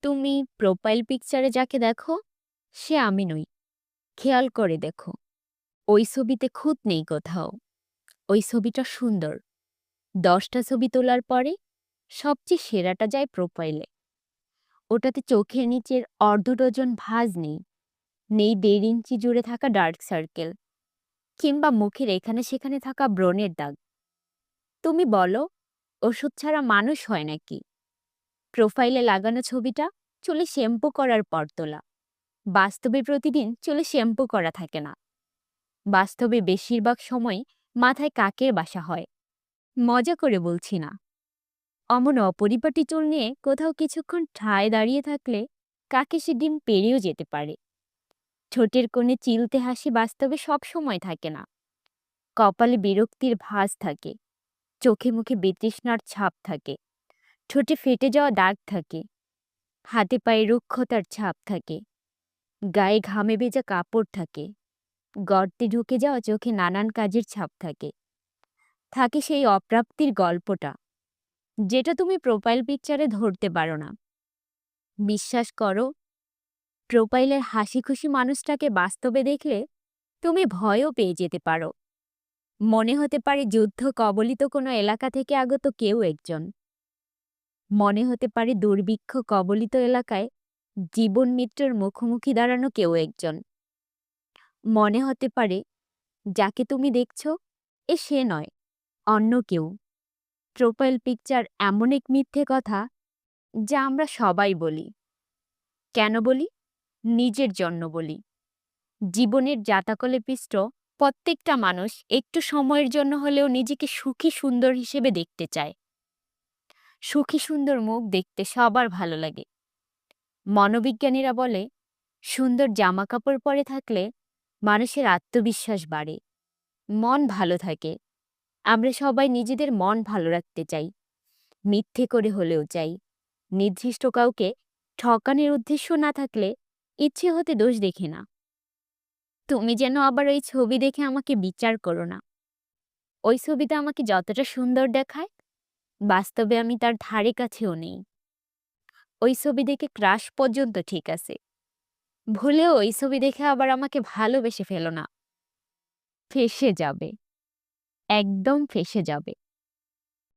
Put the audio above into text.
তুমি প্রোফাইল পিকচারে যাকে দেখো সে আমি নই। খেয়াল করে দেখো, ওই ছবিতে খুঁত নেই কোথাও। ওই ছবিটা সুন্দর। ১০টা ছবি তোলার পরে সবচেয়ে সেরাটা যায় প্রোফাইলে। ওটাতে চোখের নিচের অর্ধ ডজন ভাঁজ নেই, নেই ১.৫ ইঞ্চি জুড়ে থাকা ডার্ক সার্কেল, কিংবা মুখের এখানে সেখানে থাকা ব্রণের দাগ। তুমি বলো, ওষুধ ছাড়া মানুষ হয় নাকি? প্রোফাইলে লাগানো ছবিটা চুলে শ্যাম্পু করার পর তোলা। বাস্তবে প্রতিদিন চুলে শ্যাম্পু করা থাকে না। বাস্তবে বেশিরভাগ সময় মাথায় কাকের বাসা হয়। মজা করে বলছি না। অমন অপরিপাটি চুল নিয়ে কোথাও কিছুক্ষণ ঠায় দাঁড়িয়ে থাকলে কাকে সে ডিম পেরিয়েও যেতে পারে। ঠোঁটের কোণে চিলতে হাসি বাস্তবে সব সময় থাকে না। কপালে বিরক্তির ভাঁজ থাকে, চোখে মুখে বিতৃষ্ণার ছাপ থাকে, ঠোঁটে ফেটে যাওয়া দাগ থাকে, হাতে পায়ে রুক্ষতার ছাপ থাকে, গায়ে ঘামে ভেজা কাপড় থাকে, গর্তে ঢুকে যাওয়া চোখে নানান কাজের ছাপ থাকে। থাকে সেই অপ্রাপ্তির গল্পটা, যেটা তুমি প্রোফাইল পিকচারে ধরতে পারো না। বিশ্বাস করো, প্রোফাইলের হাসি খুশি মানুষটাকে বাস্তবে দেখলে তুমি ভয়ও পেয়ে যেতে পারো। মনে হতে পারে যুদ্ধ কবলিত কোনো এলাকা থেকে আগত কেউ একজন। মনে হতে পারে দুর্ভিক্ষ কবলিত এলাকায় জীবন মৃত্যুর মুখোমুখি দাঁড়ানো কেউ একজন। মনে হতে পারে যাকে তুমি দেখছো সে নয়, অন্য কেউ। প্রোফাইল পিকচার এমন এক মিথ্যে কথা যা আমরা সবাই বলি। কেন বলি? নিজের জন্য বলি। জীবনের জাতাকলে পিষ্ট প্রত্যেকটা মানুষ একটু সময়ের জন্য হলেও নিজেকে সুখী সুন্দর হিসেবে দেখতে চায়। সুখী সুন্দর মুখ দেখতে সবার ভালো লাগে। মনোবিজ্ঞানীরা বলে, সুন্দর জামাকাপড় পরে থাকলে মানুষের আত্মবিশ্বাস বাড়ে, মন ভালো থাকে। আমরা সবাই নিজেদের মন ভালো রাখতে চাই, মিথ্যে করে হলেও চাই। নির্দিষ্ট কাউকে ঠকানোর উদ্দেশ্য না থাকলে ইচ্ছে হতে দোষ দেখি না। তুমি যেন আবার ওই ছবি দেখে আমাকে বিচার করো না। ওই ছবিতে আমাকে যতটা সুন্দর দেখায়, বাস্তবে আমি তার ধারে কাছেও নেই। ওই ছবি দেখে ক্রাশ পর্যন্ত ঠিক আছে, ভুলেও ওই ছবি দেখে আবার আমাকে ভালোবেসে ফেলো না। ফেঁসে যাবে, একদম ফেঁসে যাবে।